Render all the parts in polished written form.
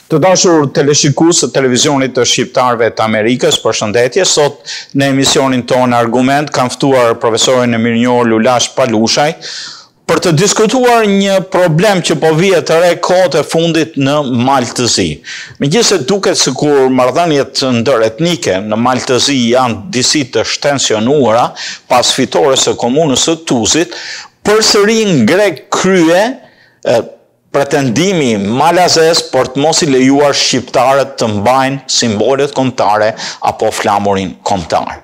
Të dashur teleshikues të televizionit të shqiptarëve të Amerikës, përshëndetje. Sot në emisionin tonë Argument kam ftuar profesorin e mirënjohur Lulash Palushaj për të diskutuar një problem që po vije të re kohët e fundit në Maltëzi. Megjithëse duket sikur marrëdhëniet ndëretnike në Maltëzi janë disi të shtensionuara pas fitores së komunës së Tuzit, përsëri ngrek krye pretendimi malazes për të mos I lejuar shqiptarët të mbajnë simbolet kombëtare apo flamurin kombëtar.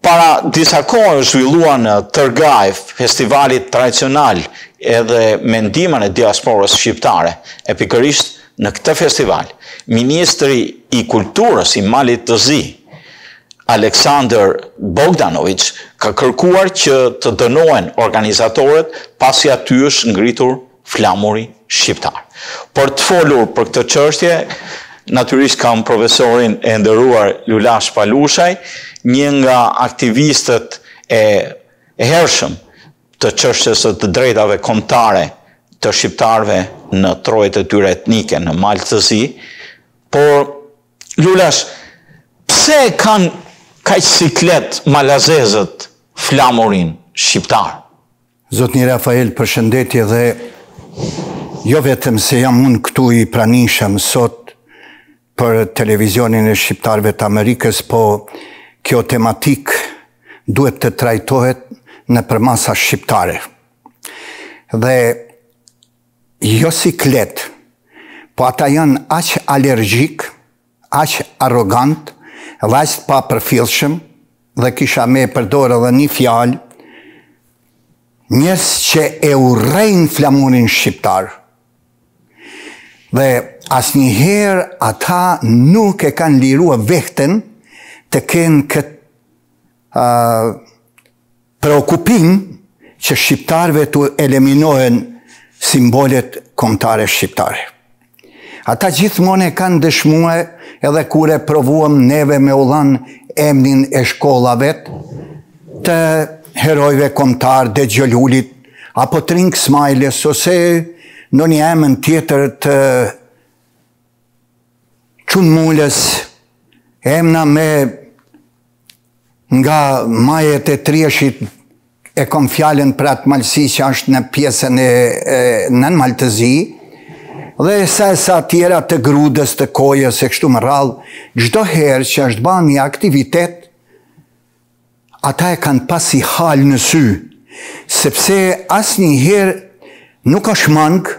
Para disa kohë zhvilluar në Tërgaj, festivalit tradicional edhe me ndihmën e diasporës shqiptare. E pikërisht në këtë festival, Ministri I Kulturës I Malit të Zi, Aleksandr Bogdanović, ka kërkuar që të dënohen organizatorët pasi aty është ngritur flamuri shqiptar. Por të folur për këtë çështje, natyrisht kam profesorin e nderuar Lulash Palushaj, një nga aktivistët e hershëm të çështjes së të drejtave kombëtare të shqiptarëve në trojet e tyre etnike në Maltëzi. Por Lulash, pse kanë kaq siklet malazezët flamurin shqiptar? Zotni Rafael, përshëndetje dhe jo vetëm se jam unë këtu I pranishëm sot për televizionin e shqiptarëve të Amerikës, po kjo tematik duhet të trajtohet në përmasa shqiptare. Dhe jo siklet, po ata janë aq alergjik, aq arrogant, dhe aq pa përfillshëm, dhe kisha me përdorë edhe një fjalë, njerëz që e urrejnë flamurin shqiptar. Dhe asnjëherë ata nuk e kanë liruar veten të kenë këtë preokupim që shqiptarëve të eliminohen simbolet kombëtare shqiptare. Ata gjithmonë e kanë dëshmuar edhe kur e provuam neve me u dhanë emrin e shkollave të herojve kombëtar, dhe Gjolulit, apo Trink Smajles, ose në një emën tjetër të Çun Mulës, emna me nga majet e Trieshit, e kom fjallën për atë malësi që është në pjesën e nën Maltëzi, dhe sa tjera të Grudës, të Kojës, e kështu më radhë, çdo herë që është bën një aktivitet, ata e kanë pasi halë në sy, sepse asnjëherë nuk është mangë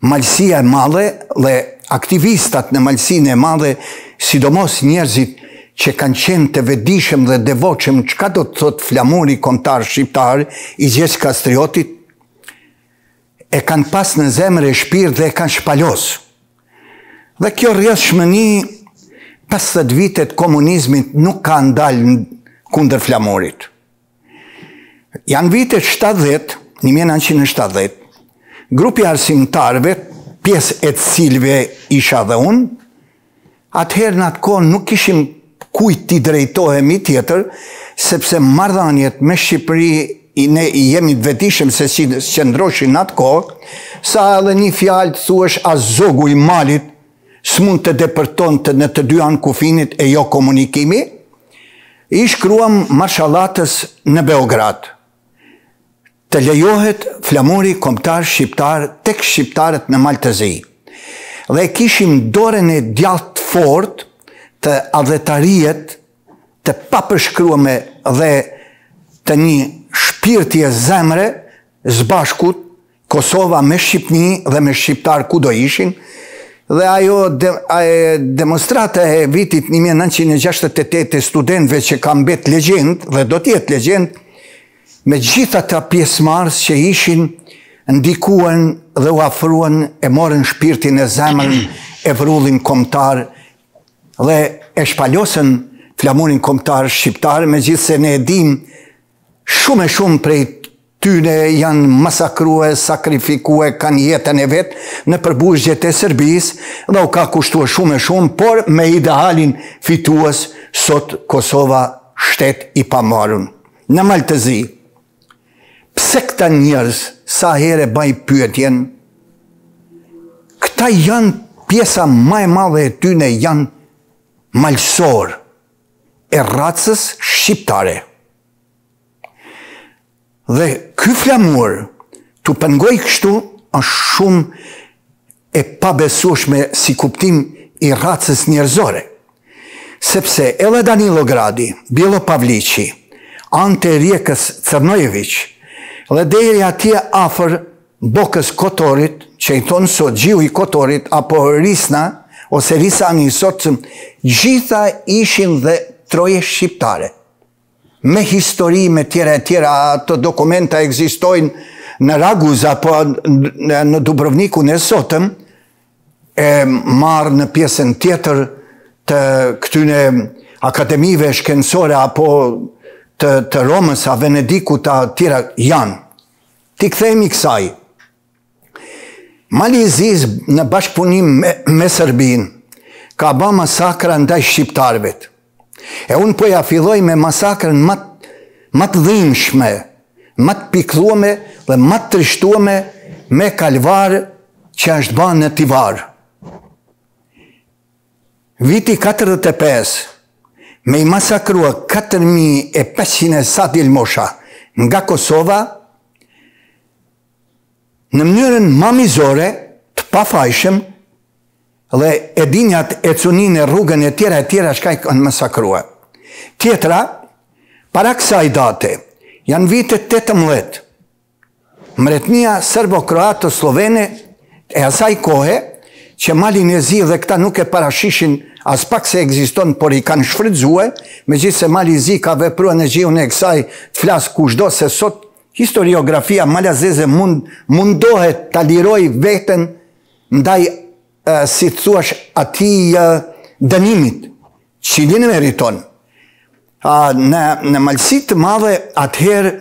malësia e madhe dhe aktivistat në malësinë e madhe, sidomos njerëzit që kanë qenë të vetëdijshëm dhe devotshëm çka do të thotë flamuri kombëtar shqiptar I Gjergj Kastriotit, e kanë pas në zemër e shpirt dhe e kanë shpalos. Dhe kjo rrjedhshmëni 50 vitet komunizmit nuk ka ndalë kundër flamurit. Janë vitet 70, 1970, grupi arsimtarëve, pjesë e të cilëve isha dhe unë, atëherë në atë kohë nuk kishim kujt t'i drejtohemi tjetër, sepse marrëdhëniet me Shqipëri ne jemi të vetëdijshëm se si qëndroshin në atë kohë, sa edhe një fjalë të thuash as zogu I malit s'mund të depërtonte në të dy anë kufinit e jo komunikimi, I shkruam marshallatës në Beograd. Të lejohet flamuri kombëtar shqiptar tek shqiptarët në Maltëzi. Dhe kishim dorën e djathtë fort të adhetariet të papërshkruame dhe të një shpirtje zemre zbashkut Kosova me Shqipni dhe me shqiptar ku do ishin, dhe ajo demonstrata e vitit 1968 e studentëve që ka mbet legjend dhe do t'jetë legjend, me gjitha ta pjesëmarrës që ishin ndikuan dhe u afruan, e morën shpirtin e zemrën, e vrullin kombëtar dhe e shpalosën flamurin kombëtar shqiptar, megjithse ne e dim shumë prej tyne janë masakruar, sakrifikuar, kanë jetën e vetë në përbuzgjet e Serbisë dhe u ka kushtuar shumë, por me idealin fitues sot Kosova shtet I pamarrën. Në Maltëzi, pse këta njerëz sa herë baj pyetjen, këta ata janë pjesa më e madhe e tyne janë malsor e racës shqiptare. Dhe ky flamur të pengoj kështu është shumë e pabesueshme si kuptim i racës njerëzore. Sepse edhe Danilo Gradi, Bilo Pavliqi, Ante Rijekës Crnojević, dhe deri atje afër Bokës Kotorit, që i thonë sot Gjiu i Kotorit, apo Risna, ose Risani sot, gjitha ishin dhe troje shqiptare. Me histori, me tjera e tjera, ato dokumenta ekzistojnë në Raguz, apo në Dubrovnikun e sotëm, e marrë në pjesën tjetër të këtyne akademive shkencore, apo të Romës, a Venedikut, a tjera janë. Ti kthehemi kësaj. Mali i Ziz në bashkëpunim me Serbin ka ba masakra ndaj shqiptarëve. E unë po ja filloj me masakrën më të dhimbshme, më të pikëlluame dhe më të trishtuame me Kalvar që është ba në Tivar. Viti 45 me i masakrua 4.500 sadil mosha nga Kosova, në mënyrën mamizore, të pafajshëm, dhe edinjat e cunin e rrugën e tjera shka i kanë masakrua. Tjetra, para kësaj date, janë vitet 18, Mbretënia Serbo-Kroato-Slovene e asaj kohe, që Malin e Zi dhe këta nuk e parashishin as pak se ekziston, por i kanë shfrytzuar, megjithse Mali i Zi ka vepruar në gjiun e kësaj të flas kushdo se sot historiografia malazeze mundohet ta liroj veten ndaj, si të thuash, atij dënimit që i meriton. Në malësi të madhe atëherë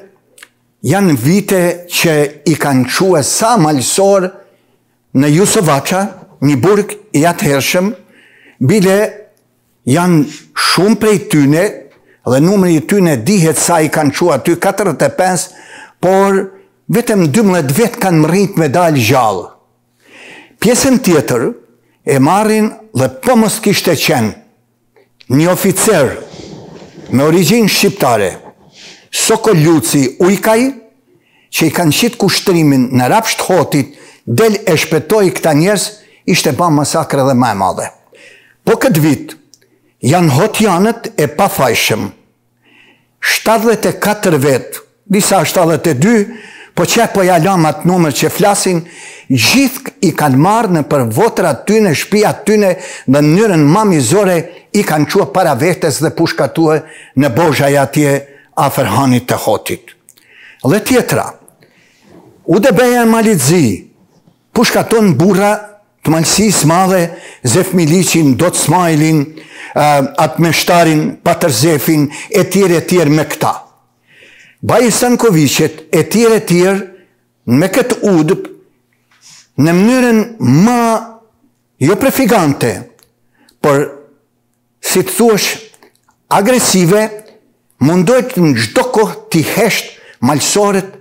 janë vite që i kanë quë sa malësor në Jusovaca, një burg i atëhershëm, bile janë shumë prej tyne, dhe numri i tyne dihet sa i kanë quë aty 45, por vetëm 12 vetë kanë mërrit me dalë gjallë. Pjesën tjetër e marrin dhe po mos kishte qenë një oficer me origjinë shqiptare, Sokol Luci Ujkaj, që i kanë qitë kushtrimin në Rapsht Hotit, del e shpetoj këta njerëz, ishte ba masakre dhe më e madhe. Po këtë vit, janë hotjanët e pafajshëm. 74 vetë, disa 72, po që po ja lam atë numër që flasin, gjithë i kanë marrë në për votrat tyne, shtëpiat tyne, në mënyrën mamizore, i kanë qua para vetes dhe pushkatue në bozhaj atje afër Hanit të Hotit. Dhe tjetra, UDB-ja Mali i Zi, pushkaton burra të malësis madhe, Zef Miliqin, Dot Smajlin, atë meshtarin, Patër Zefin, e tjerë me këta. Baji Stankovicet, e tjerë, me këtë udhëp, në mënyrën më jo prefigante, por si të thuash agresive, mundojt në gjdo kohë t'i hesht malësoret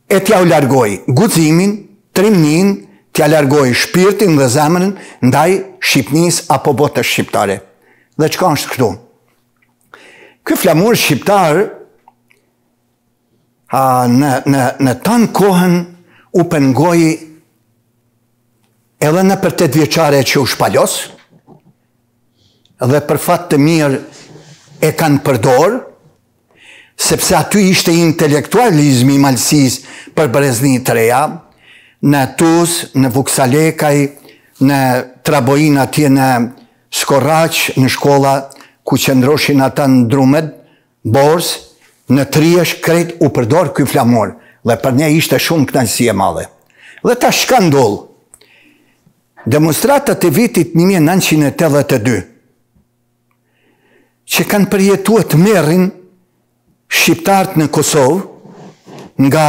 e t'ja u largoj guximin, trimnin, t'ja largoj shpirtin dhe zemrën ndaj Shqipnis apo botës shqiptare. Dhe qka është këtu? Ky flamur shqiptar në tanë kohën u pengoj edhe në për 8 vjeqare që u shpalos, dhe për fat të mirë e kanë përdor, sepse aty ishte intelektualizmi i malësis për Brezni të reja, në Tuz, në Vuksalekaj, në Trabojin atje në Skorraq, në shkolla ku qëndroshin ata në Drumed, Bors, në Triesh, krejt u përdor ky flamur, dhe për ne ishte shumë kënaqësi e madhe. Dhe ta shka ndodh. Demonstratat e vitit 1982, që kanë përjetuar të merrin shqiptarët në Kosovë nga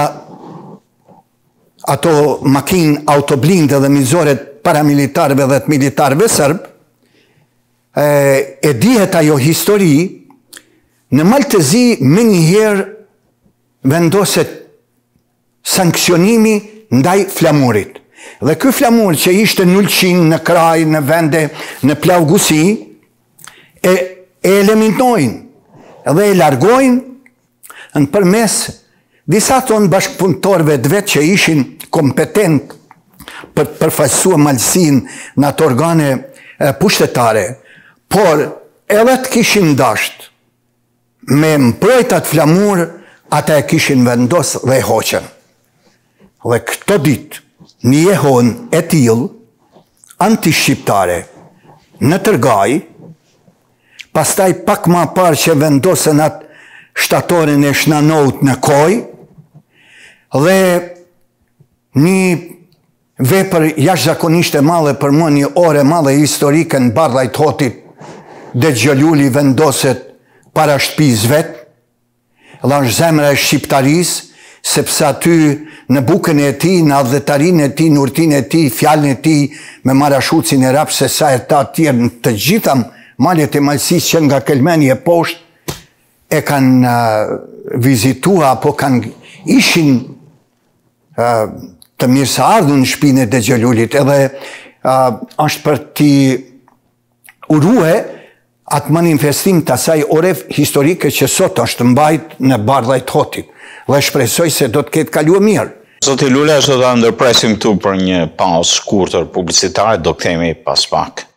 ato makinë autoblinde dhe mizoret paramilitarëve dhe të militarëve sërb, e dihet ajo histori, në Maltezi me njëherë vendoset sankcionimi ndaj flamurit. Dhe ky flamur që ishte në Ulqin, në kraj, në vende, në plagësi, e eliminojnë dhe e largojnë në përmes disa tonë bashkëpunëtorëve të vetë që ishin kompetent për të përfaqësuar malësinë në ato organe pushtetare, por edhe të kishin dashur me mbrojtë atë flamur, ata e kishin vendosur dhe e hoqën. Dhe këto ditë, një jehon e tillë anti-shqiptare në Tërgaj, pastaj pak më parë që vendosën atë shtatorin e Shnanout në Koj, dhe një vepër jashtëzakonisht e madhe për mua, një orë e madhe historike në Bardhajt Hotit, dhe Xheluli vendoset para shtëpisë vet, dhe është zemra e shqiptarisë, sepse aty në bukën e tij, në adhetarinë e tij, në urtinë e tij, fjalën e tij me marashucin e rap se sa e ta tjerë në të gjitha malet e malësisë që nga Kelmeni e poshtë e kanë vizitua apo ishin të mirëseardhur në shtëpinë e Xhelulit, edhe është për t'i urue atë manifestim të asaj ore historike që sot është mbajt në Bardhajt Hotit, dhe shpresoj se do të ketë kaluar mirë. Zoti Lule, do ta ndërpresim këtu për një pauzë shkurtër publicitare, do kthehemi pas pak.